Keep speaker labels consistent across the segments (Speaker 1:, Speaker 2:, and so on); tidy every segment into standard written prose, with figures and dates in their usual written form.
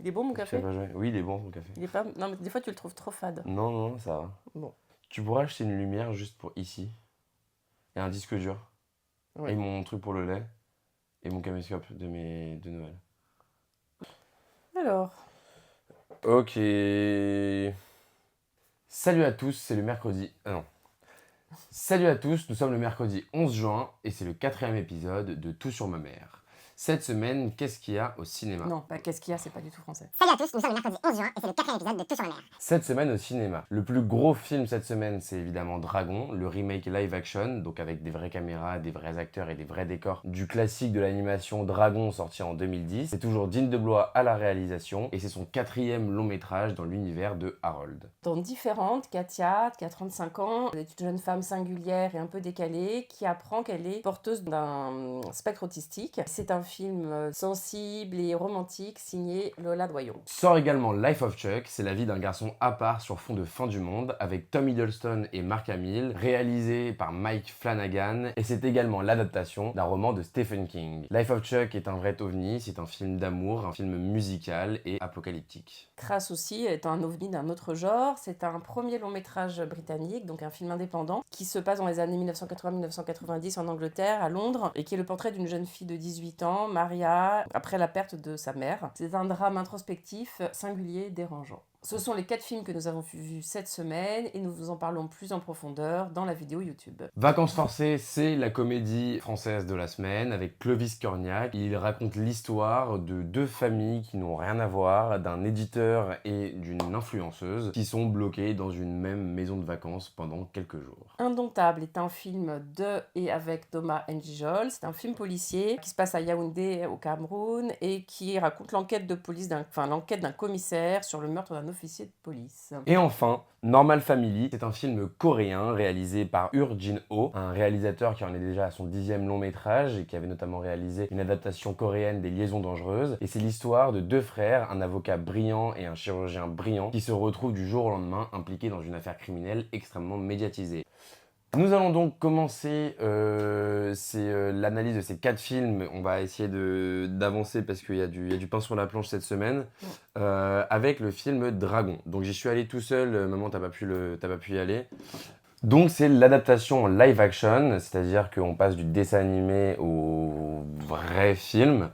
Speaker 1: Il est bon, mon
Speaker 2: Tu l'as
Speaker 1: café?
Speaker 2: pas joué? Oui, il est bon ton café.
Speaker 1: Il est pas... Non, mais des fois, tu le trouves trop fade.
Speaker 2: Non, non, ça va.
Speaker 1: Bon,
Speaker 2: Tu pourras acheter une lumière juste pour ici. Et un disque dur. Et
Speaker 1: ouais.
Speaker 2: mon truc pour le lait. Et mon caméscope de Noël.
Speaker 1: Alors,
Speaker 2: Ok. Salut à tous, c'est le mercredi. Ah non. Salut à tous, nous sommes le mercredi 11 juin et c'est le 4e épisode de Tout sur ma mère. Cette semaine, qu'est-ce qu'il y a au cinéma?
Speaker 1: non, bah, qu'est-ce qu'il y a? C'est pas du tout français.
Speaker 3: Salut à tous, nous sommes le mercredi 11 juin et c'est le 4e épisode de Tout sur la mer.
Speaker 2: Cette semaine au cinéma. Le plus gros film cette semaine, c'est évidemment Dragon, le remake live action, donc avec des vraies caméras, des vrais acteurs et des vrais décors, du classique de l'animation Dragon sorti en 2010. C'est toujours Dean DeBlois à la réalisation et c'est son 4e long métrage dans l'univers de Harold.
Speaker 1: Dans Différente, Katia, qui a 35 ans, est une jeune femme singulière et un peu décalée, qui apprend qu'elle est porteuse d'un spectre autistique. C'est un film sensible et romantique signé Lola Doyon.
Speaker 2: Sort également Life of Chuck, c'est la vie d'un garçon à part sur fond de fin du monde, avec Tom Hiddleston et Mark Hamill, réalisé par Mike Flanagan, et c'est également l'adaptation d'un roman de Stephen King. Life of Chuck est un vrai ovni, c'est un film d'amour, un film musical et apocalyptique.
Speaker 1: Crass aussi est un ovni d'un autre genre. C'est un premier long métrage britannique, donc un film indépendant, qui se passe dans les années 1980-1990 en Angleterre, à Londres, et qui est le portrait d'une jeune fille de 18 ans, Maria, après la perte de sa mère. C'est un drame introspectif, singulier, dérangeant. Ce sont les 4 films que nous avons vus cette semaine et nous vous en parlons plus en profondeur dans la vidéo YouTube.
Speaker 2: Vacances forcées, c'est la comédie française de la semaine avec Clovis Cornillac. Il raconte l'histoire de 2 familles qui n'ont rien à voir, d'un éditeur et d'une influenceuse qui sont bloqués dans une même maison de vacances pendant quelques jours.
Speaker 1: Indomptable est un film de et avec Thomas N'Gijol. C'est un film policier qui se passe à Yaoundé au Cameroun et qui raconte l'enquête de police l'enquête d'un commissaire sur le meurtre d'un officier de police.
Speaker 2: Et enfin, Normal Family, c'est un film coréen réalisé par Ur Jin-ho, un réalisateur qui en est déjà à son 10e long métrage et qui avait notamment réalisé une adaptation coréenne des Liaisons dangereuses. Et c'est l'histoire de 2 frères, un avocat brillant et un chirurgien brillant, qui se retrouvent du jour au lendemain impliqués dans une affaire criminelle extrêmement médiatisée. Nous allons donc commencer l'analyse de ces 4 films. On va essayer d'avancer parce qu'il y a du pain sur la planche cette semaine avec le film Dragon. Donc j'y suis allé tout seul, maman t'as pas pu y aller. Donc c'est l'adaptation en live action, c'est-à-dire qu'on passe du dessin animé au vrai film.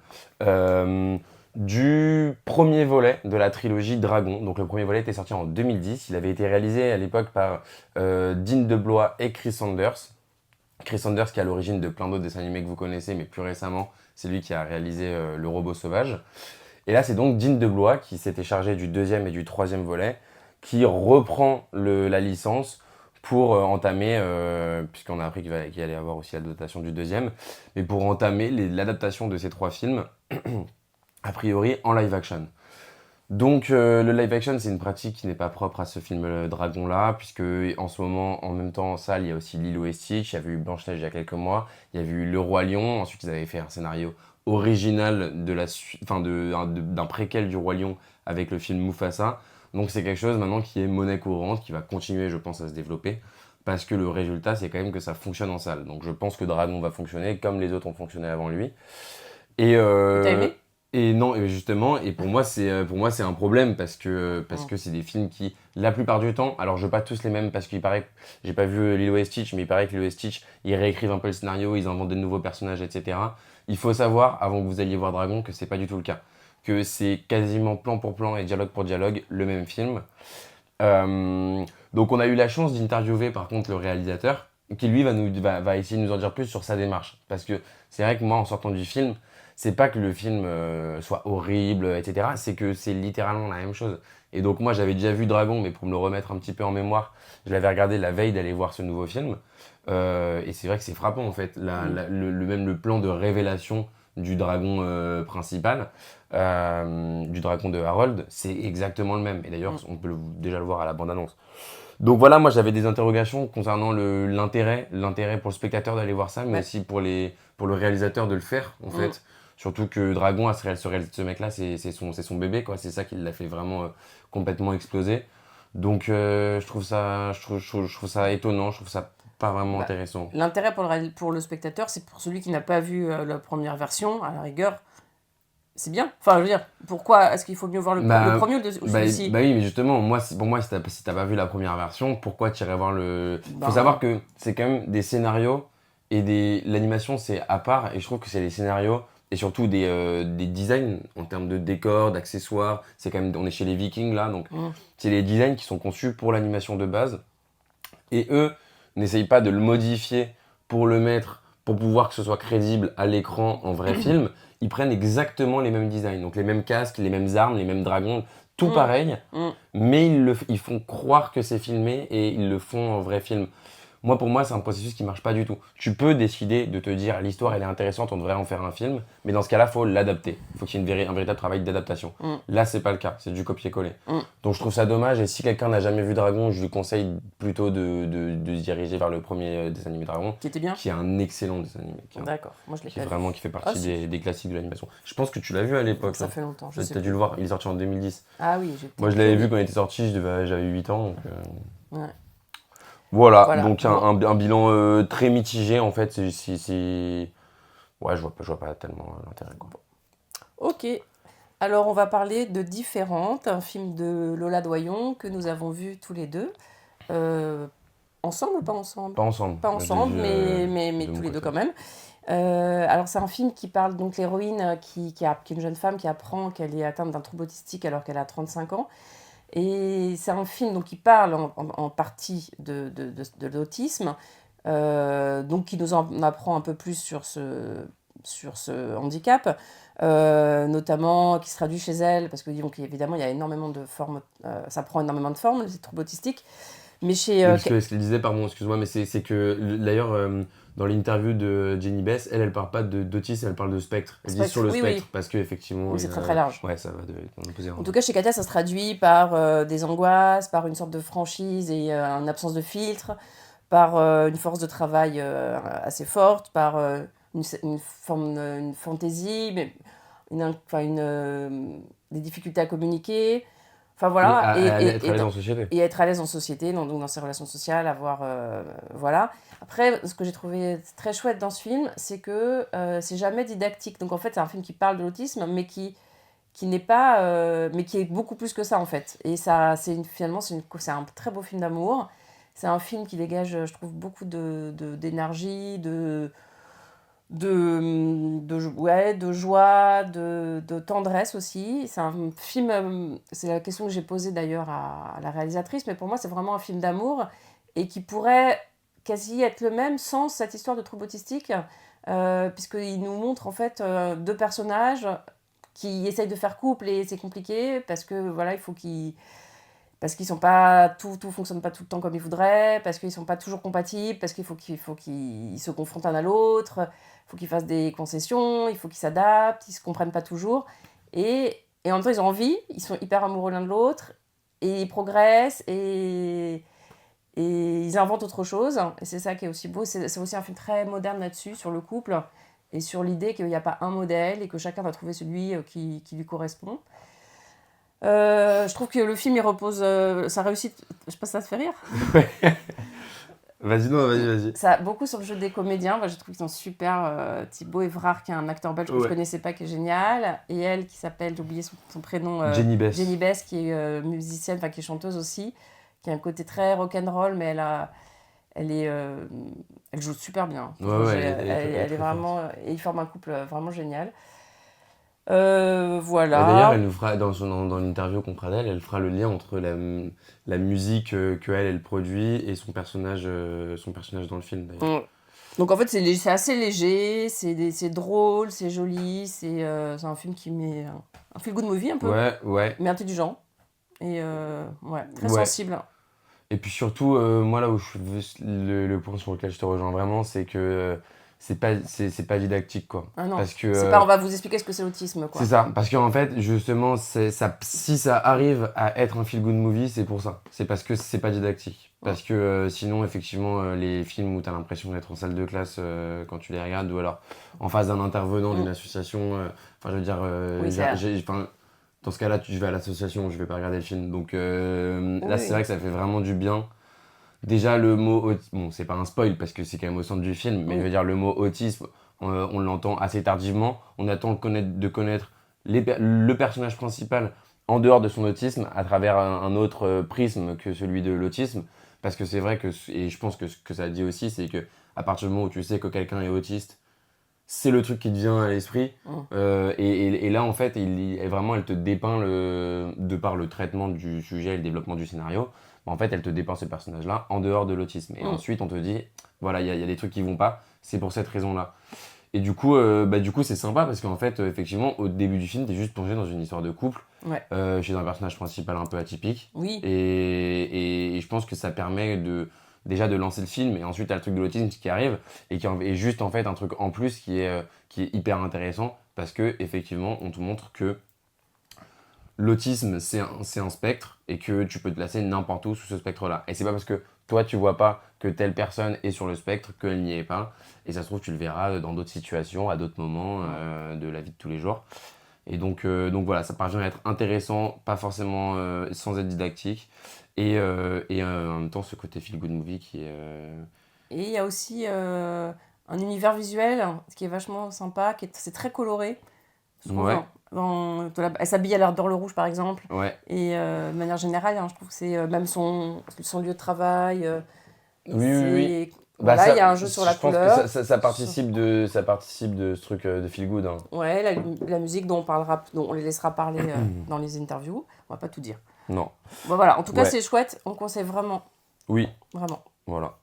Speaker 2: Du premier volet de la trilogie Dragon. Donc le premier volet était sorti en 2010. Il avait été réalisé à l'époque par Dean DeBlois et Chris Sanders. Chris Sanders qui est à l'origine de plein d'autres dessins animés que vous connaissez, mais plus récemment, c'est lui qui a réalisé Le Robot Sauvage. Et là, c'est donc Dean DeBlois qui s'était chargé du 2e et du 3e volet, qui reprend la licence pour entamer, puisqu'on a appris qu'il allait y avoir aussi l'adaptation du 2e, mais pour entamer l'adaptation de ces 3 films a priori en live action. Donc le live action, c'est une pratique qui n'est pas propre à ce film Dragon-là, puisque en ce moment, en même temps en salle, il y a aussi Lilo et Stitch, il y avait eu Blanche-Neige il y a quelques mois, il y avait eu Le Roi Lion, ensuite ils avaient fait un scénario original d'un préquel du Roi Lion avec le film Mufasa. Donc c'est quelque chose maintenant qui est monnaie courante, qui va continuer, je pense, à se développer, parce que le résultat, c'est quand même que ça fonctionne en salle. Donc je pense que Dragon va fonctionner comme les autres ont fonctionné avant lui. Et,
Speaker 1: T'as aimé?
Speaker 2: et non, et justement, et pour moi c'est un problème parce que c'est des films qui, la plupart du temps, alors je veux pas tous les mêmes parce qu'il paraît que j'ai pas vu Lilo et Stitch, mais il paraît que Lilo et Stitch, ils réécrivent un peu le scénario, ils inventent de nouveaux personnages, etc. Il faut savoir, avant que vous alliez voir Dragon, que c'est pas du tout le cas. Que c'est quasiment plan pour plan et dialogue pour dialogue le même film. Donc on a eu la chance d'interviewer par contre le réalisateur, qui lui va essayer de nous en dire plus sur sa démarche. Parce que c'est vrai que moi, en sortant du film, c'est pas que le film soit horrible, etc. C'est que c'est littéralement la même chose. Et donc moi, j'avais déjà vu Dragon, mais pour me le remettre un petit peu en mémoire, je l'avais regardé la veille d'aller voir ce nouveau film. Et c'est vrai que c'est frappant, en fait. Même le plan de révélation du dragon principal, du dragon de Harold, c'est exactement le même. Et d'ailleurs, on peut déjà le voir à la bande-annonce. Donc voilà, moi j'avais des interrogations concernant l'intérêt pour le spectateur d'aller voir ça, mais aussi pour le réalisateur de le faire, en fait. Surtout que Dragon, ce mec-là, c'est son bébé, quoi. C'est ça qui l'a fait vraiment complètement exploser. Donc je trouve ça étonnant, je trouve ça pas vraiment intéressant.
Speaker 1: L'intérêt pour le spectateur, c'est pour celui qui n'a pas vu la première version, à la rigueur, c'est bien. Enfin, je veux dire, pourquoi est-ce qu'il faut mieux voir le premier ou celui-ci?
Speaker 2: Bah oui, mais justement, pour moi, si t'as pas vu la première version, pourquoi t'irais voir le...
Speaker 1: Ben,
Speaker 2: Faut savoir que c'est quand même des scénarios et l'animation, c'est à part. Et je trouve que c'est les scénarios et surtout des designs en termes de décors, d'accessoires. C'est quand même... On est chez les Vikings, là, donc c'est les designs qui sont conçus pour l'animation de base. Et eux n'essayent pas de le modifier pour le mettre, pour pouvoir que ce soit crédible à l'écran en vrai film. Ils prennent exactement les mêmes designs, donc les mêmes casques, les mêmes armes, les mêmes dragons, tout pareil, mais ils font croire que c'est filmé et ils le font en vrai film. Moi, pour moi, c'est un processus qui marche pas du tout. Tu peux décider de te dire l'histoire elle est intéressante, on devrait en faire un film, mais dans ce cas-là, faut l'adapter. Faut qu'il y ait un véritable travail d'adaptation. Là, c'est pas le cas, c'est du copier-coller. Donc je trouve ça dommage, et si quelqu'un n'a jamais vu Dragon, je lui conseille plutôt de se diriger vers le premier dessin animé Dragon,
Speaker 1: qui était bien.
Speaker 2: qui est un excellent dessin animé.
Speaker 1: D'accord, moi je l'ai
Speaker 2: Qui
Speaker 1: pas
Speaker 2: vraiment
Speaker 1: vu.
Speaker 2: qui fait partie des classiques de l'animation. Je pense que tu l'as vu à l'époque.
Speaker 1: Ça fait longtemps, je sais
Speaker 2: T'as dû le voir, il est sorti en 2010.
Speaker 1: Ah oui,
Speaker 2: Moi je l'avais vu quand il était sorti, j'avais 8 ans. Donc,
Speaker 1: Ouais.
Speaker 2: Voilà, donc
Speaker 1: Bon.
Speaker 2: un bilan très mitigé en fait. Ouais, je vois pas tellement l'intérêt, quoi.
Speaker 1: Ok, alors on va parler de Différentes, un film de Lola Doyon que nous avons vu tous les deux. Ensemble ou pas ensemble?
Speaker 2: Pas ensemble.
Speaker 1: Pas ensemble, mais tous les deux quand même. Alors c'est un film qui parle donc l'héroïne qui est une jeune femme qui apprend qu'elle est atteinte d'un trouble autistique alors qu'elle a 35 ans. Et c'est un film donc, qui parle en partie de l'autisme, donc qui nous en apprend un peu plus sur ce handicap, notamment qui se traduit chez elle, parce que donc, évidemment il y a énormément de formes, ça prend énormément de formes, les troubles autistiques. Mais chez...
Speaker 2: ce qu'elle disait, pardon, excuse-moi, mais c'est que d'ailleurs, dans l'interview de Jenny Bess, elle parle pas d'autisme, elle parle de spectre. Elle dit sur le spectre, parce qu'effectivement.
Speaker 1: Oui, c'est très très large.
Speaker 2: Ouais, ça va poser
Speaker 1: En tout cas, chez Katia, ça se traduit par des angoisses, par une sorte de franchise et une absence de filtre, par une force de travail assez forte, par une fantaisie, mais des difficultés à communiquer. Enfin voilà.
Speaker 2: Et être à l'aise en société.
Speaker 1: Et être à l'aise en société, donc dans ses relations sociales, avoir. Voilà. Après, ce que j'ai trouvé très chouette dans ce film, c'est que c'est jamais didactique. Donc en fait, c'est un film qui parle de l'autisme, mais qui n'est pas. Mais qui est beaucoup plus que ça en fait. Et ça, finalement, c'est un très beau film d'amour. C'est un film qui dégage, je trouve, beaucoup d'énergie, de joie, de tendresse aussi. C'est un film, c'est la question que j'ai posée d'ailleurs à la réalisatrice, mais pour moi c'est vraiment un film d'amour et qui pourrait quasi être le même sans cette histoire de trouble autistique, puisqu'il nous montre en fait deux personnages qui essayent de faire couple et c'est compliqué parce que voilà, parce qu'ils sont pas tout fonctionne pas tout le temps comme ils voudraient, parce qu'ils sont pas toujours compatibles, parce qu'il faut qu'ils se confrontent l'un à l'autre, il faut qu'ils fassent des concessions, il faut qu'ils s'adaptent, ils se comprennent pas toujours et en même temps ils ont envie, ils sont hyper amoureux l'un de l'autre et ils progressent et ils inventent autre chose et c'est ça qui est aussi beau. C'est aussi un film très moderne là-dessus, sur le couple et sur l'idée qu'il n'y a pas un modèle et que chacun va trouver celui qui lui correspond. Je trouve que le film il repose sa réussite, je sais pas si ça te fait rire.
Speaker 2: Vas-y.
Speaker 1: Ça beaucoup sur le jeu des comédiens. Moi, je trouve qu'ils sont super. Thibaut Évrard qui est un acteur belge que je connaissais pas, qui est génial, et elle qui s'appelle, j'ai oublié son prénom,
Speaker 2: Jenny Bess.
Speaker 1: Jenny Bess, qui est musicienne, enfin qui est chanteuse aussi, qui a un côté très rock'n'roll, mais elle joue super bien. Elle est vraiment, et ils forment un couple vraiment génial. Voilà.
Speaker 2: Et d'ailleurs, elle nous fera, dans l'interview qu'on fera d'elle, elle fera le lien entre la musique qu'elle produit et son personnage dans le film, d'ailleurs.
Speaker 1: Donc en fait, c'est assez léger, c'est drôle, c'est joli, c'est un film qui met un feel-good movie un peu,
Speaker 2: ouais.
Speaker 1: mais intelligent et très sensible.
Speaker 2: Et puis surtout, moi là où le point sur lequel je te rejoins vraiment, c'est que c'est pas didactique, quoi.
Speaker 1: Ah non,
Speaker 2: parce que,
Speaker 1: c'est pas on va vous expliquer ce que c'est l'autisme, quoi.
Speaker 2: C'est ça, parce qu'en fait, justement, si ça arrive à être un feel-good movie, c'est pour ça. C'est parce que c'est pas didactique. Parce que sinon, effectivement, les films où t'as l'impression d'être en salle de classe quand tu les regardes, ou alors en face d'un intervenant d'une association, enfin, je veux dire, dans ce cas-là, je vais à l'association, je vais pas regarder le film. Donc là, c'est vrai que ça fait vraiment du bien. Déjà, le mot bon, c'est pas un spoil parce que c'est quand même au centre du film, mais je veux dire, le mot autisme, on l'entend assez tardivement. On attend de connaître le personnage principal en dehors de son autisme à travers un autre prisme que celui de l'autisme. Parce que c'est vrai que, et je pense que ce que ça dit aussi, c'est que à partir du moment où tu sais que quelqu'un est autiste, c'est le truc qui te vient à l'esprit. Et là, en fait, vraiment, elle te dépeint, de par le traitement du sujet et le développement du scénario, en fait, elle te dépeint ce personnage-là en dehors de l'autisme. Et ensuite, on te dit, voilà, il y a des trucs qui vont pas, c'est pour cette raison-là. Et du coup, c'est sympa parce qu'en fait, effectivement, au début du film, t'es juste plongé dans une histoire de couple, chez un personnage principal un peu atypique.
Speaker 1: Oui.
Speaker 2: Et je pense que ça permet déjà de lancer le film, et ensuite, t'as le truc de l'autisme qui arrive, et qui est juste en fait un truc en plus qui est hyper intéressant parce que effectivement, on te montre que l'autisme, c'est un spectre et que tu peux te placer n'importe où sous ce spectre-là. Et c'est pas parce que toi, tu vois pas que telle personne est sur le spectre qu'elle n'y est pas. Et ça se trouve, tu le verras dans d'autres situations, à d'autres moments de la vie de tous les jours. Et donc voilà, ça parvient à être intéressant, pas forcément sans être didactique. Et en même temps, ce côté feel-good movie qui est...
Speaker 1: Et il y a aussi un univers visuel qui est vachement sympa, c'est très coloré. Je trouve, elle s'habille à l'heure d'Or le Rouge, par exemple.
Speaker 2: Ouais.
Speaker 1: Et de manière générale, je trouve que c'est même son lieu de travail.
Speaker 2: Oui.
Speaker 1: Voilà, il y a un jeu sur la couleur.
Speaker 2: Je pense que ça participe de ce truc de feel good. Hein.
Speaker 1: Ouais, la musique dont on les laissera parler dans les interviews. On va pas tout dire.
Speaker 2: Non.
Speaker 1: Bon, voilà, en tout cas, c'est chouette. On conseille vraiment.
Speaker 2: Oui.
Speaker 1: Vraiment.
Speaker 2: Voilà.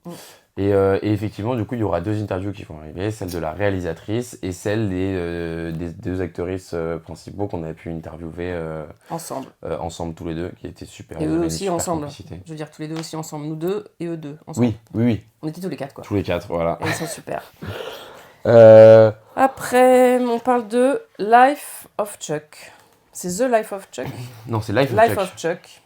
Speaker 2: Et effectivement, du coup, il y aura 2 interviews qui vont arriver, celle de la réalisatrice et celle des 2 actrices principaux qu'on a pu interviewer ensemble tous les deux, qui étaient super.
Speaker 1: Et eux aussi ensemble.
Speaker 2: Complicité.
Speaker 1: Je veux dire, tous les deux aussi ensemble. Nous deux et eux deux ensemble.
Speaker 2: Oui.
Speaker 1: On était tous les 4, quoi.
Speaker 2: Tous les 4, voilà.
Speaker 1: Et ils sont super.
Speaker 2: Euh...
Speaker 1: Après, on parle de Life of Chuck. C'est The Life of Chuck.
Speaker 2: Non, c'est Life
Speaker 1: of Chuck.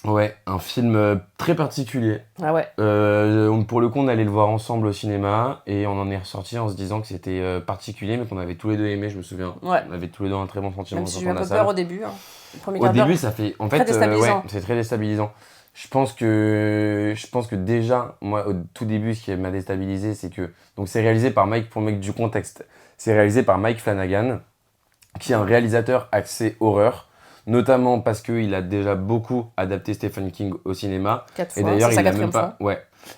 Speaker 2: Ouais, un film très particulier.
Speaker 1: Ah ouais.
Speaker 2: Pour le coup, on allait le voir ensemble au cinéma et on en est ressorti en se disant que c'était particulier, mais qu'on avait tous les deux aimé, je me souviens.
Speaker 1: Ouais.
Speaker 2: On avait tous les deux un très bon sentiment.
Speaker 1: Même si j'ai eu un peu peur au début.
Speaker 2: Au début, ça fait. En fait,
Speaker 1: très déstabilisant.
Speaker 2: c'est très déstabilisant. Je pense que déjà, moi, au tout début, ce qui m'a déstabilisé, c'est que. Donc, c'est réalisé par pour mettre du contexte. C'est réalisé par Mike Flanagan, qui est un réalisateur axé horreur. Notamment parce qu'il a déjà beaucoup adapté Stephen King au cinéma.
Speaker 1: 4 fois,
Speaker 2: et d'ailleurs,
Speaker 1: c'est sa 4e fois.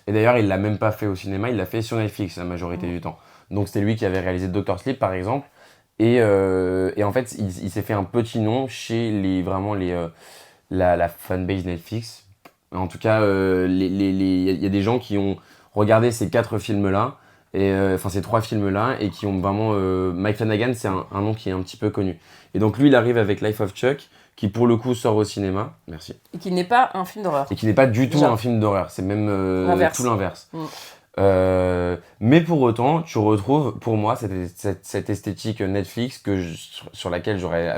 Speaker 2: Et d'ailleurs, il l'a même pas fait au cinéma, il l'a fait sur Netflix la majorité du temps. Donc c'était lui qui avait réalisé Dr. Sleep par exemple. Et en fait, il s'est fait un petit nom chez la fanbase Netflix. En tout cas, il y a des gens qui ont regardé ces 4 films-là, ces 3 films-là, et qui ont vraiment... Mike Flanagan, c'est un nom qui est un petit peu connu. Et donc lui, il arrive avec Life of Chuck, qui pour le coup sort au cinéma. Merci.
Speaker 1: Et qui n'est pas un film d'horreur.
Speaker 2: Et qui n'est pas du tout un film d'horreur, c'est même tout l'inverse. Mais pour autant, tu retrouves, pour moi, cette esthétique Netflix avec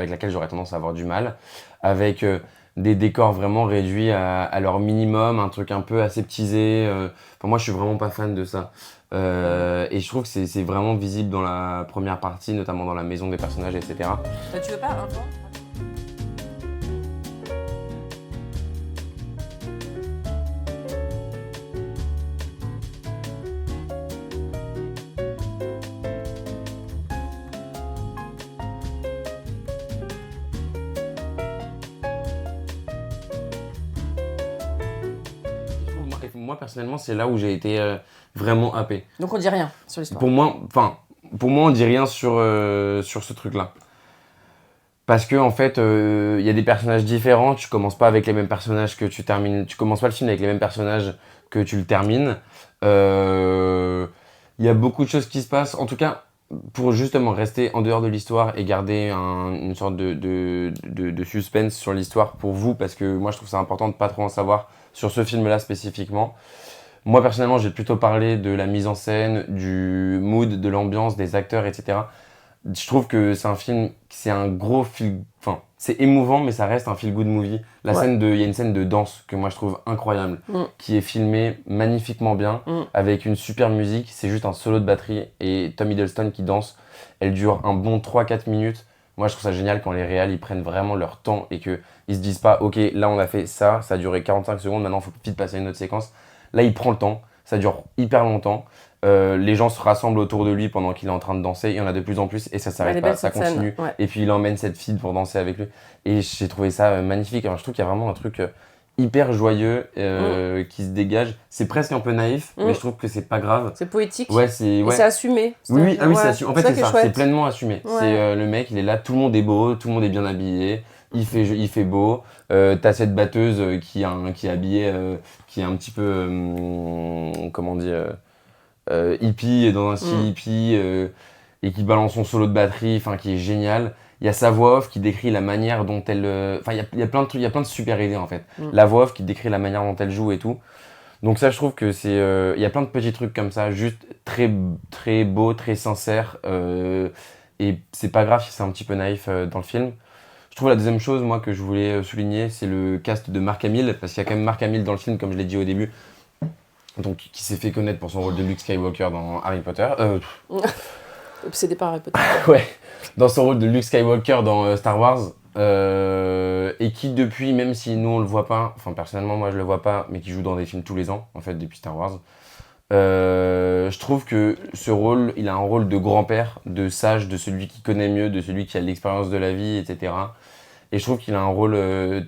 Speaker 2: laquelle j'aurais tendance à avoir du mal, avec des décors vraiment réduits à leur minimum, un truc un peu aseptisé. Moi, je suis vraiment pas fan de ça. Et je trouve que c'est vraiment visible dans la première partie, notamment dans la maison des personnages, etc.
Speaker 1: Tu veux pas un point ?
Speaker 2: Moi, personnellement, c'est là où j'ai été vraiment happé.
Speaker 1: Donc on dit rien sur l'histoire.
Speaker 2: Pour moi, on dit rien sur ce truc-là. Parce que en fait, il y a des personnages différents. Tu commences pas avec les mêmes personnages que tu termines. Tu commences pas le film avec les mêmes personnages que tu le termines. Il y a beaucoup de choses qui se passent. En tout cas, pour justement rester en dehors de l'histoire et garder une sorte de suspense sur l'histoire pour vous, parce que moi je trouve ça important de pas trop en savoir sur ce film-là spécifiquement. Moi personnellement, j'ai plutôt parlé de la mise en scène, du mood, de l'ambiance, des acteurs, etc. Je trouve que c'est un film, c'est un gros feel, c'est émouvant, mais ça reste un feel-good movie. Il y a une scène de danse que moi je trouve incroyable, qui est filmée magnifiquement bien, avec une super musique. C'est juste un solo de batterie et Tom Hiddleston qui danse. Elle dure un bon 3-4 minutes. Moi je trouve ça génial quand les réals ils prennent vraiment leur temps et qu'ils se disent pas ok, là on a fait ça a duré 45 secondes, maintenant il faut vite passer à une autre séquence. Là il prend le temps, ça dure hyper longtemps. Les gens se rassemblent autour de lui pendant qu'il est en train de danser. Il y en a de plus en plus et ça s'arrête
Speaker 1: Elle est
Speaker 2: pas,
Speaker 1: belle,
Speaker 2: ça
Speaker 1: cette scène,
Speaker 2: continue.
Speaker 1: ouais.
Speaker 2: Et puis il emmène cette fille pour danser avec lui. Et j'ai trouvé ça magnifique. Alors, je trouve qu'il y a vraiment un truc hyper joyeux qui se dégage. C'est presque un peu naïf, mais je trouve que c'est pas grave.
Speaker 1: C'est poétique.
Speaker 2: Ouais, c'est
Speaker 1: Et c'est assumé.
Speaker 2: oui,
Speaker 1: C'est-à-dire,
Speaker 2: c'est
Speaker 1: ouais,
Speaker 2: assumé. En fait,
Speaker 1: ça
Speaker 2: c'est
Speaker 1: qui est
Speaker 2: ça,
Speaker 1: chouette.
Speaker 2: c'est pleinement assumé.
Speaker 1: Ouais.
Speaker 2: C'est le mec, il est là, tout le monde est beau, tout le monde est bien habillé, il fait beau. T'as cette batteuse qui est habillée, qui est un petit peu, comment dire, hippie, dans un style hippie, et qui balance son solo de batterie, enfin, qui est génial. Il y a sa voix off qui décrit la manière dont elle, enfin, il y a plein de trucs, il y a plein de super idées en fait. La voix off qui décrit la manière dont elle joue et tout. Donc ça, je trouve que c'est, il y a plein de petits trucs comme ça, juste très, très beau, très sincère, et c'est pas grave si c'est un petit peu naïf dans le film. Je trouve la deuxième chose, moi, que je voulais souligner, c'est le cast de Mark Hamill, parce qu'il y a quand même Mark Hamill dans le film, comme je l'ai dit au début, donc qui s'est fait connaître pour son rôle de Luke Skywalker dans Harry Potter.
Speaker 1: Obsédé par Harry Potter.
Speaker 2: Ouais, dans son rôle de Luke Skywalker dans Star Wars. Et qui depuis, même si nous on le voit pas, enfin personnellement moi je le vois pas, mais qui joue dans des films tous les ans en fait depuis Star Wars, je trouve que ce rôle, il a un rôle de grand-père, de sage, de celui qui connaît mieux, de celui qui a l'expérience de la vie, etc. Et je trouve qu'il a un rôle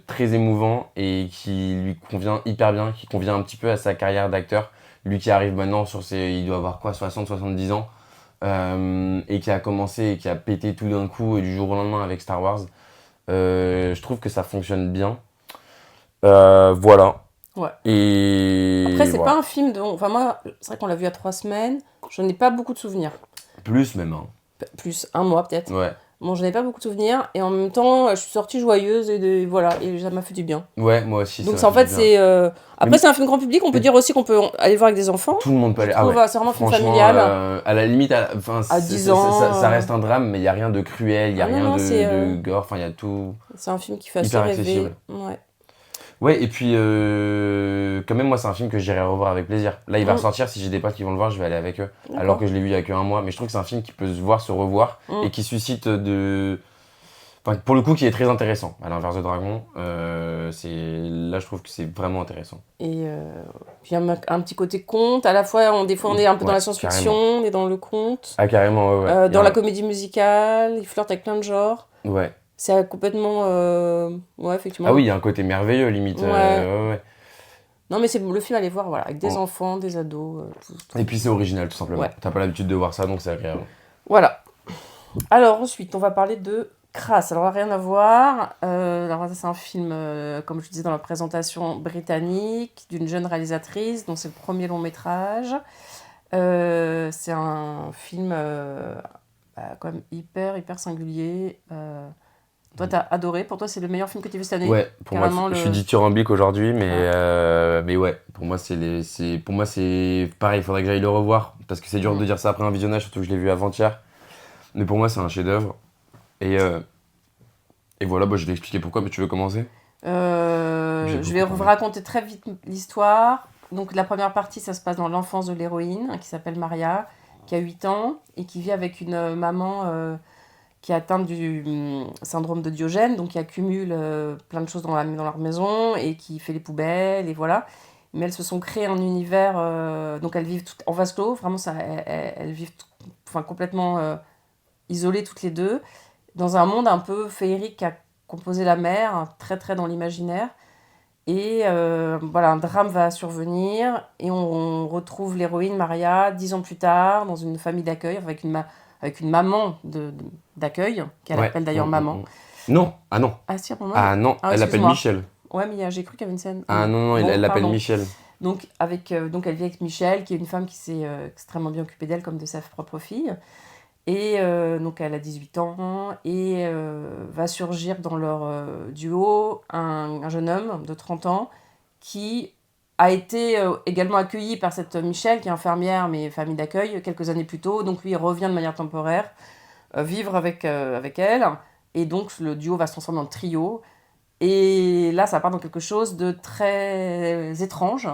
Speaker 2: très émouvant et qui lui convient hyper bien, qui convient un petit peu à sa carrière d'acteur. Lui qui arrive maintenant sur ses, il doit avoir quoi, 60-70 ans, et qui a commencé et qui a pété tout d'un coup et du jour au lendemain avec Star Wars. Je trouve que ça fonctionne bien. Voilà.
Speaker 1: Ouais.
Speaker 2: Et
Speaker 1: Après, c'est
Speaker 2: voilà.
Speaker 1: pas un film dont. Enfin, moi, c'est vrai qu'on l'a vu à 3 semaines. J'en ai pas beaucoup de souvenirs.
Speaker 2: Plus même. Hein.
Speaker 1: Plus 1 mois, peut-être.
Speaker 2: Ouais.
Speaker 1: Bon, j'en ai pas beaucoup de souvenirs. Et en même temps, je suis sortie joyeuse et voilà. Et ça m'a fait du bien.
Speaker 2: Ouais, moi aussi.
Speaker 1: Donc,
Speaker 2: ça
Speaker 1: en
Speaker 2: m'a fait
Speaker 1: fait,
Speaker 2: du bien.
Speaker 1: c'est. Après, c'est un film grand public. On peut dire aussi qu'on peut aller voir avec des enfants.
Speaker 2: Tout le monde peut aller.
Speaker 1: Je
Speaker 2: Ah
Speaker 1: trouve,
Speaker 2: ouais.
Speaker 1: c'est vraiment un film
Speaker 2: Franchement,
Speaker 1: familial.
Speaker 2: à la limite,
Speaker 1: À 10 ans.
Speaker 2: ça reste un drame, mais il n'y a rien de cruel, il n'y a
Speaker 1: Ah non,
Speaker 2: rien
Speaker 1: non,
Speaker 2: de gore, enfin, il y a tout.
Speaker 1: c'est un film qui fait assez
Speaker 2: Hyper
Speaker 1: rêver.
Speaker 2: accessible.
Speaker 1: Ouais.
Speaker 2: Ouais, et puis, quand même, moi, c'est un film que j'irai revoir avec plaisir. Là, il va ressortir, si j'ai des potes qui vont le voir, je vais aller avec eux.
Speaker 1: D'accord.
Speaker 2: Alors que je l'ai vu il y a que 1 mois, mais je trouve que c'est un film qui peut se voir, se revoir, et qui suscite de. Enfin, pour le coup, qui est très intéressant. À l'inverse de Dragon, là, je trouve que c'est vraiment intéressant.
Speaker 1: Et puis un petit côté conte. À la fois, des fois, on est un peu dans
Speaker 2: Ouais,
Speaker 1: la science-fiction,
Speaker 2: carrément.
Speaker 1: on est dans le conte.
Speaker 2: Ah, carrément, ouais, ouais.
Speaker 1: Dans la comédie musicale, il flirte avec plein de genres.
Speaker 2: Ouais.
Speaker 1: C'est complètement. Ouais, effectivement.
Speaker 2: Ah oui, il y a un côté merveilleux, limite.
Speaker 1: Ouais.
Speaker 2: Ouais.
Speaker 1: Non, mais c'est le film à aller voir, voilà, avec des
Speaker 2: Oh.
Speaker 1: enfants, des ados. Tout.
Speaker 2: Et puis c'est original, tout simplement.
Speaker 1: Ouais.
Speaker 2: T'as pas l'habitude de voir ça, donc c'est agréable.
Speaker 1: Voilà. Alors, ensuite, on va parler de Crass. Alors, rien à voir. Alors, c'est un film, comme je disais dans la présentation, britannique, d'une jeune réalisatrice, dont c'est le premier long métrage. C'est un film quand même hyper singulier. Toi, t'as adoré. Pour toi, c'est le meilleur film que tu as vu cette année.
Speaker 2: Ouais, pour
Speaker 1: Carrément,
Speaker 2: moi, je suis dithyrambique aujourd'hui, mais ouais, pour moi, c'est pareil, il faudrait que j'aille le revoir, parce que c'est dur de dire ça après un visionnage, surtout que je l'ai vu avant-hier. Mais pour moi, c'est un chef-d'œuvre. Et voilà, je vais expliquer pourquoi, mais tu veux commencer ?
Speaker 1: Je vais vous raconter très vite l'histoire. Donc la première partie, ça se passe dans l'enfance de l'héroïne, qui s'appelle Maria, qui a 8 ans, et qui vit avec une maman qui est atteinte du syndrome de Diogène, donc qui accumule plein de choses dans leur maison, et qui fait les poubelles, et voilà. Mais elles se sont créées un univers, donc elles vivent en vase clos, vraiment, elles vivent complètement isolées toutes les deux, dans un monde un peu féerique qu'a composé la mère, très dans l'imaginaire. Et voilà, un drame va survenir et on retrouve l'héroïne Maria 10 ans plus tard dans une famille d'accueil avec une maman d'accueil, qu'elle appelle d'ailleurs maman.
Speaker 2: Non, ah non.
Speaker 1: Ah si, maman.
Speaker 2: Ah non, elle l'appelle Michel.
Speaker 1: Ouais, mais j'ai cru qu'il y avait une scène.
Speaker 2: Ah non, elle l'appelle Michel.
Speaker 1: Donc elle vit avec Michel, qui est une femme qui s'est extrêmement bien occupée d'elle comme de sa propre fille. Et donc elle a 18 ans et va surgir dans leur duo un jeune homme de 30 ans qui a été également accueilli par cette Michel, qui est infirmière mais famille d'accueil, quelques années plus tôt. Donc lui, il revient de manière temporaire vivre avec elle. Et donc le duo va se transformer en trio. Et là, ça part dans quelque chose de très étrange.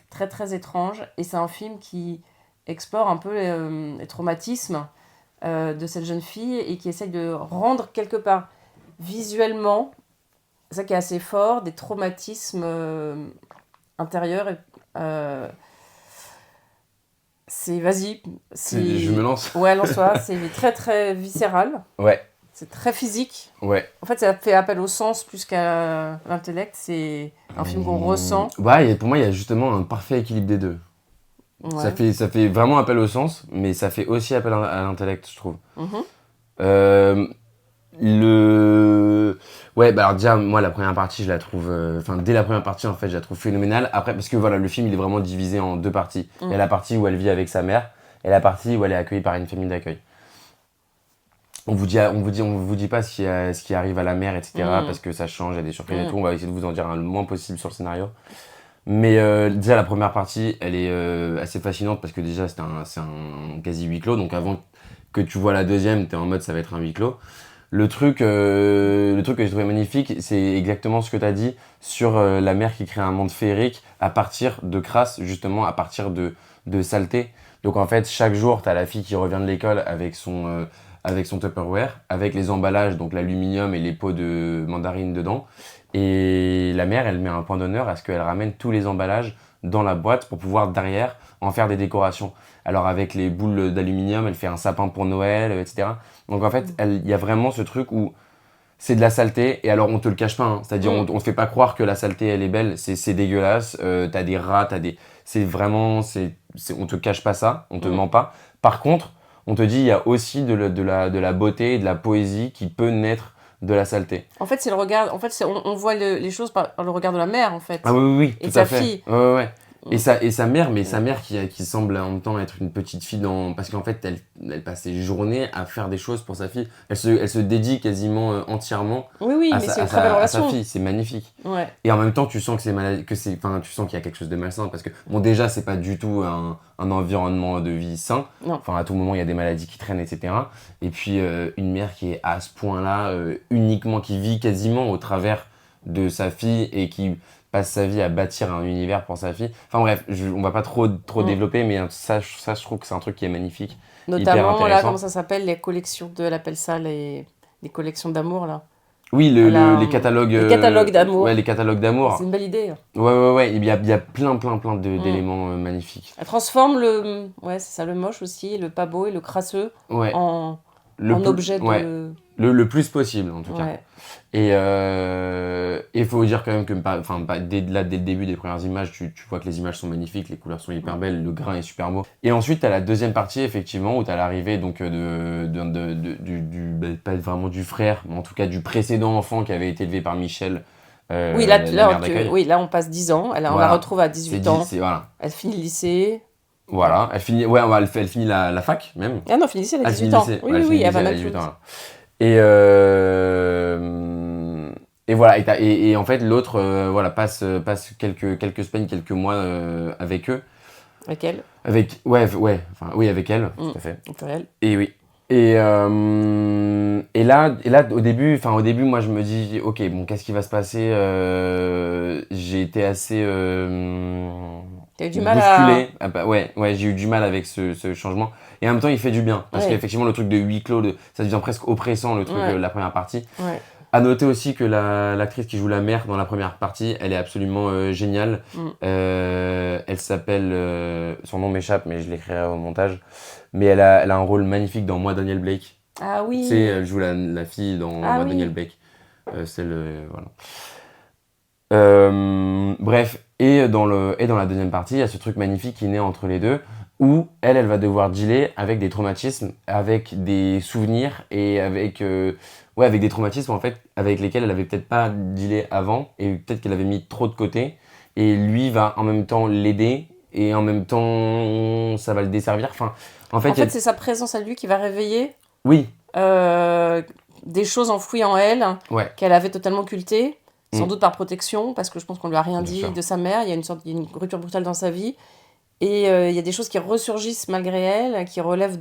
Speaker 1: Très étrange. Et c'est un film qui explore un peu les traumatismes de cette jeune fille et qui essaye de rendre quelque part visuellement, ça qui est assez fort, des traumatismes intérieurs. Vas-y.
Speaker 2: Je me lance.
Speaker 1: Ouais, lance-toi. C'est très, très viscéral.
Speaker 2: Ouais.
Speaker 1: C'est très physique.
Speaker 2: Ouais.
Speaker 1: En fait, ça fait appel au sens plus qu'à l'intellect. C'est un film qu'on ressent.
Speaker 2: Ouais, pour moi, il y a justement un parfait équilibre des deux.
Speaker 1: Ouais.
Speaker 2: Ça fait vraiment appel au sens, mais ça fait aussi appel à l'intellect, je trouve.
Speaker 1: Mhm.
Speaker 2: Ouais, bah alors déjà, moi, la première partie, je la trouve... Enfin, dès la première partie, en fait, je la trouve phénoménale. Après, parce que voilà, le film, il est vraiment divisé en deux parties. Il y a la partie où elle vit avec sa mère, et la partie où elle est accueillie par une famille d'accueil. On vous dit pas ce qui arrive à la mère, etc. Parce que ça change, il y a des surprises et tout. On va essayer de vous en dire le moins possible sur le scénario. Mais déjà, la première partie, elle est assez fascinante parce que déjà, c'est un quasi huis clos. Donc avant que tu vois la deuxième, t'es en mode ça va être un huis clos. Le truc que j'ai trouvé magnifique, c'est exactement ce que t'as dit sur la mère qui crée un monde féerique à partir de crasse, justement, à partir de saleté. Donc en fait, chaque jour, t'as la fille qui revient de l'école avec son Tupperware, avec les emballages, donc l'aluminium et les pots de mandarine dedans. Et la mère, elle met un point d'honneur à ce qu'elle ramène tous les emballages dans la boîte pour pouvoir derrière en faire des décorations. Alors avec les boules d'aluminium, elle fait un sapin pour Noël, etc. Donc en fait, il y a vraiment ce truc où c'est de la saleté, et alors on te le cache pas, hein. C'est-à-dire on te fait pas croire que la saleté elle est belle, c'est dégueulasse, t'as des rats, c'est vraiment, on te cache pas ça, on te ment pas. Par contre, on te dit il y a aussi de la beauté et de la poésie qui peut naître de la saleté.
Speaker 1: En fait, c'est le regard. En fait, on voit les choses par le regard de la mère, en fait.
Speaker 2: Ah oui,
Speaker 1: Et
Speaker 2: tout
Speaker 1: sa
Speaker 2: à fait.
Speaker 1: fille.
Speaker 2: Ouais. Et sa mère, mais sa mère qui semble en même temps être une petite fille parce qu'en fait, elle passe ses journées à faire des choses pour sa fille. Elle se dédie quasiment entièrement
Speaker 1: Oui, mais c'est une très belle
Speaker 2: à sa
Speaker 1: relation.
Speaker 2: fille. C'est magnifique.
Speaker 1: Ouais.
Speaker 2: Et en même temps, tu sens tu sens qu'il y a quelque chose de malsain parce que, bon, déjà, c'est pas du tout un environnement de vie sain.
Speaker 1: Non.
Speaker 2: Enfin, à tout moment, il y a des maladies qui traînent, etc. Et puis, une mère qui est à ce point-là, uniquement, qui vit quasiment au travers de sa fille et qui passe sa vie à bâtir un univers pour sa fille. Enfin bref, on va pas trop développer, mais ça, je trouve que c'est un truc qui est magnifique.
Speaker 1: Notamment, là, comment ça s'appelle, les collections elle appelle ça les collections d'amour, là.
Speaker 2: Oui, les catalogues.
Speaker 1: Les catalogues d'amour.
Speaker 2: Ouais, les catalogues d'amour.
Speaker 1: C'est une belle idée.
Speaker 2: Ouais. Il y a plein d'éléments magnifiques.
Speaker 1: Elle transforme ouais, c'est ça, le moche aussi, le pas beau et le crasseux en objet de...
Speaker 2: Le plus possible, en tout cas.
Speaker 1: Ouais.
Speaker 2: Et il faut dire quand même que dès le début des premières images, tu vois que les images sont magnifiques, les couleurs sont hyper belles, le grain est super beau. Et ensuite, tu as la deuxième partie, effectivement, où tu as l'arrivée donc, pas vraiment du frère, mais en tout cas du précédent enfant qui avait été élevé par Michel.
Speaker 1: Oui, là, on passe 10 ans, on la retrouve à 18 ans.
Speaker 2: Voilà.
Speaker 1: Elle finit le lycée.
Speaker 2: Voilà, elle finit la fac, même.
Speaker 1: Ah non, finit le lycée, elle a 18 ans. Oui, elle va même plus.
Speaker 2: Et voilà, et en fait l'autre passe quelques semaines, quelques mois avec eux.
Speaker 1: Avec elle.
Speaker 2: Avec elle, tout à fait.
Speaker 1: Pour elle.
Speaker 2: Et oui. Et là au début moi je me dis ok, bon, qu'est-ce qui va se passer, j'ai été assez
Speaker 1: t'as eu du mal
Speaker 2: bousculé. J'ai eu du mal avec ce changement, et en même temps il fait du bien parce qu'effectivement le truc de huis clos, ça devient presque oppressant, le truc de la première partie. À noter aussi que l'actrice qui joue la mère dans la première partie, elle est absolument géniale. Elle s'appelle, son nom m'échappe, mais je l'écrirai au montage. Mais elle a un rôle magnifique dans Moi, Daniel Blake.
Speaker 1: Ah oui.
Speaker 2: Tu sais, elle joue la fille dans Moi, Daniel Blake. Voilà. Bref, et dans la deuxième partie, il y a ce truc magnifique qui naît entre les deux, où elle va devoir dealer avec des traumatismes, avec des souvenirs et avec des traumatismes en fait avec lesquels elle avait peut-être pas dealé avant, et peut-être qu'elle avait mis trop de côté, et lui va en même temps l'aider et en même temps ça va le desservir. En fait
Speaker 1: c'est sa présence à lui qui va réveiller
Speaker 2: des
Speaker 1: choses enfouies en elle qu'elle avait totalement occultées, sans doute par protection, parce que je pense qu'on lui a rien dit de sa mère. Il y a une rupture brutale dans sa vie, et il y a des choses qui ressurgissent malgré elle, qui relèvent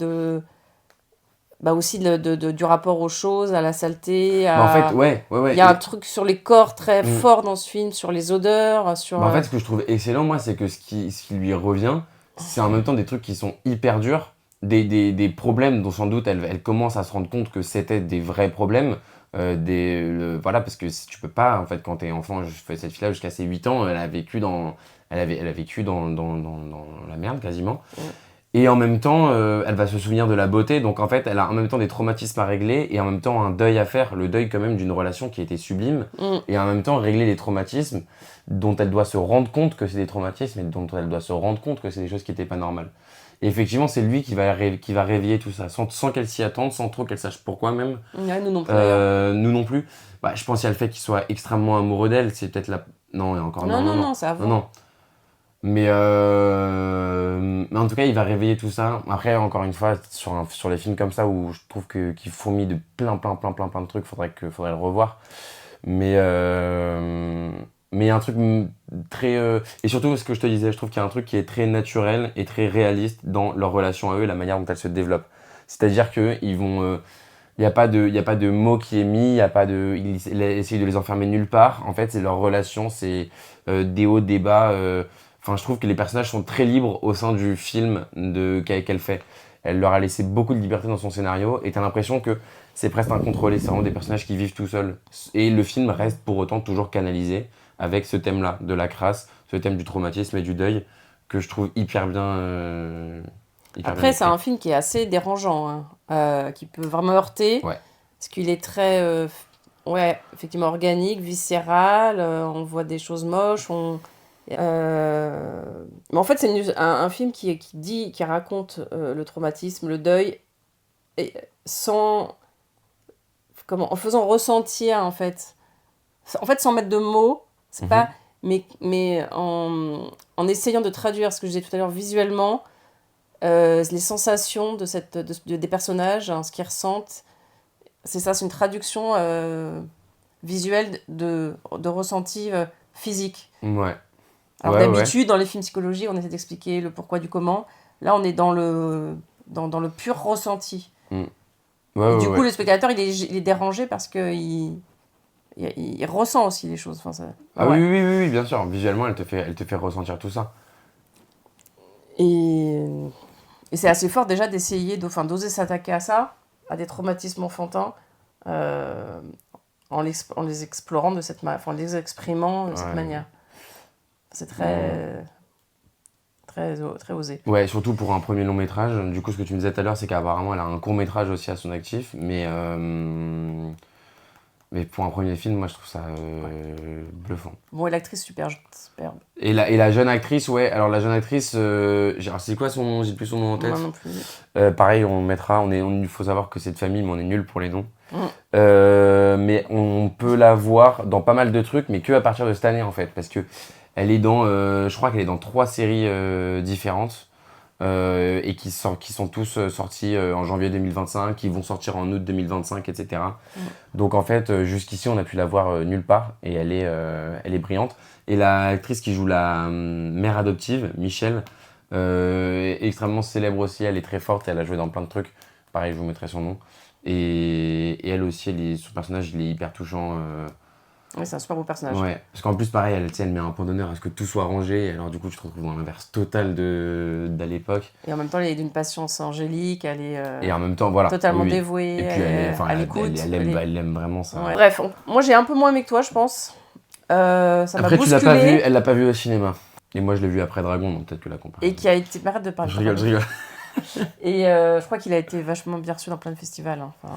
Speaker 1: aussi du rapport aux choses, à la saleté. Il y a un truc sur les corps très fort dans ce film, sur les odeurs. En
Speaker 2: fait, ce que je trouve excellent, moi, c'est que ce qui lui revient, c'est en même temps des trucs qui sont hyper durs, des problèmes dont sans doute elle commence à se rendre compte que c'était des vrais problèmes. Parce que si tu peux pas, en fait, quand t'es enfant, cette fille-là, jusqu'à ses 8 ans, elle a vécu dans la merde quasiment. Et en même temps, elle va se souvenir de la beauté. Donc en fait, elle a en même temps des traumatismes à régler et en même temps un deuil à faire. Le deuil quand même d'une relation qui était sublime. Et en même temps régler les traumatismes dont elle doit se rendre compte que c'est des traumatismes et dont elle doit se rendre compte que c'est des choses qui n'étaient pas normales. Et effectivement, c'est lui qui va réveiller tout ça, sans qu'elle s'y attende, sans trop qu'elle sache pourquoi même.
Speaker 1: Ouais, nous non plus.
Speaker 2: Nous non plus. Bah, je pense qu'il y a le fait qu'il soit extrêmement amoureux d'elle. C'est peut-être la... Non, et encore
Speaker 1: Non, c'est avant.
Speaker 2: non. Mais en tout cas, il va réveiller tout ça. Après, encore une fois, sur les films comme ça où je trouve qu'il fourmille de plein de trucs, faudrait le revoir. Mais il y a un truc très... Et surtout, ce que je te disais, je trouve qu'il y a un truc qui est très naturel et très réaliste dans leur relation à eux et la manière dont elle se développe. C'est-à-dire qu'ils vont... Il n'y a pas de mot qui est mis, il essaye de les enfermer nulle part. En fait, c'est leur relation, c'est des hauts, des bas. Enfin, je trouve que les personnages sont très libres au sein du film qu'elle fait. Elle leur a laissé beaucoup de liberté dans son scénario et t'as l'impression que c'est presque incontrôlé. C'est vraiment des personnages qui vivent tout seuls. Et le film reste pour autant toujours canalisé avec ce thème-là, de la crasse, ce thème du traumatisme et du deuil, que je trouve hyper bien.
Speaker 1: Après, c'est un film qui est assez dérangeant, hein, qui peut vraiment heurter.
Speaker 2: Ouais. Parce
Speaker 1: qu'il est très, effectivement, organique, viscéral. On voit des choses moches. Mais en fait, c'est un film qui raconte le traumatisme, le deuil, et en faisant ressentir, en fait, sans mettre de mots, c'est pas, mais en essayant de traduire ce que je disais tout à l'heure visuellement, les sensations des personnages, hein, ce qu'ils ressentent, c'est ça, c'est une traduction visuelle de ressenti physique.
Speaker 2: Ouais.
Speaker 1: Alors d'habitude, dans les films psychologiques, on essaie d'expliquer le pourquoi du comment. Là, on est dans le pur ressenti. Du coup, le spectateur, il est dérangé parce qu'il ressent aussi les choses. Enfin, ça...
Speaker 2: Oui, bien sûr. Visuellement, elle te fait ressentir tout ça.
Speaker 1: Et c'est assez fort déjà d'essayer, d'oser s'attaquer à ça, à des traumatismes enfantins, en les explorant de cette manière, en les exprimant de cette manière. C'est très osé.
Speaker 2: Ouais, surtout pour un premier long métrage. Du coup, ce que tu me disais tout à l'heure, c'est qu'apparemment, elle a un court métrage aussi à son actif. Mais pour un premier film, moi, je trouve ça bluffant.
Speaker 1: Bon, et l'actrice, superbe.
Speaker 2: Et la jeune actrice, ouais. Alors, la jeune actrice, c'est quoi son nom ? J'ai plus son nom en tête.
Speaker 1: Moi non plus.
Speaker 2: Pareil, on mettra. Il faut savoir que c'est de famille, mais on est nul pour les noms. Mais on peut la voir dans pas mal de trucs, mais que à partir de cette année, en fait. Parce que elle est je crois qu'elle est dans 3 séries différentes et qui sont tous sortis en janvier 2025, qui vont sortir en août 2025, etc. Donc en fait, jusqu'ici, on a pu la voir nulle part et elle est brillante. Et l'actrice qui joue la mère adoptive, Michelle, est extrêmement célèbre aussi. Elle est très forte et elle a joué dans plein de trucs. Pareil, je vous mettrai son nom. Et elle aussi, son personnage, il est hyper touchant.
Speaker 1: Oui, c'est un super beau personnage.
Speaker 2: Ouais, parce qu'en plus, pareil, elle met un point d'honneur à ce que tout soit rangé, et alors du coup, tu te retrouves dans l'inverse total d'à l'époque.
Speaker 1: Et en même temps, elle est d'une patience angélique, elle est
Speaker 2: et en même temps, voilà,
Speaker 1: totalement dévouée,
Speaker 2: et puis elle
Speaker 1: écoute.
Speaker 2: Elle aime vraiment ça.
Speaker 1: Ouais. Bref, moi j'ai un peu moins aimé que toi, je pense. Ça
Speaker 2: après,
Speaker 1: m'a bousculé.
Speaker 2: Elle l'a pas vu au cinéma. Et moi, je l'ai vu après Dragon, donc peut-être que la comparaison.
Speaker 1: Et qui a été... Arrête de parler.
Speaker 2: Je rigole.
Speaker 1: Et je crois qu'il a été vachement bien reçu dans plein de festivals. Hein. Enfin...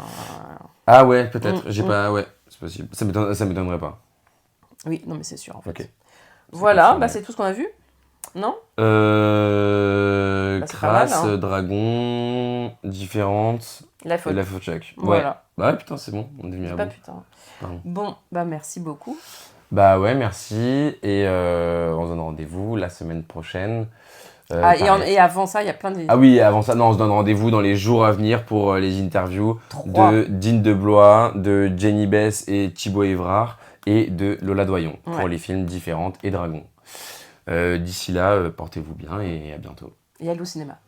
Speaker 2: Ah ouais, peut-être. Ouais, c'est possible. Ça m'étonnerait pas.
Speaker 1: Oui, non mais c'est sûr en fait.
Speaker 2: Okay.
Speaker 1: Voilà, c'est tout ce qu'on a vu. Non
Speaker 2: Crasse,
Speaker 1: mal, hein.
Speaker 2: Dragon, Différentes,
Speaker 1: La Faute
Speaker 2: Check.
Speaker 1: Voilà.
Speaker 2: Ouais. Bah ouais, putain, c'est bon, on est mis à bout.
Speaker 1: Pas putain. Pardon. Bon, merci beaucoup.
Speaker 2: Bah ouais, merci. Et on se donne rendez-vous la semaine prochaine.
Speaker 1: Et avant ça, il y a plein de...
Speaker 2: Ah oui, avant ça, non, on se donne rendez-vous dans les jours à venir pour les interviews
Speaker 1: 3.
Speaker 2: de Dean DeBlois, de Jenny Bess et Thibaut Évrard et de Lola Doyon pour les films Différentes et Dragon. D'ici là, portez-vous bien et à bientôt.
Speaker 1: Et allez au cinéma.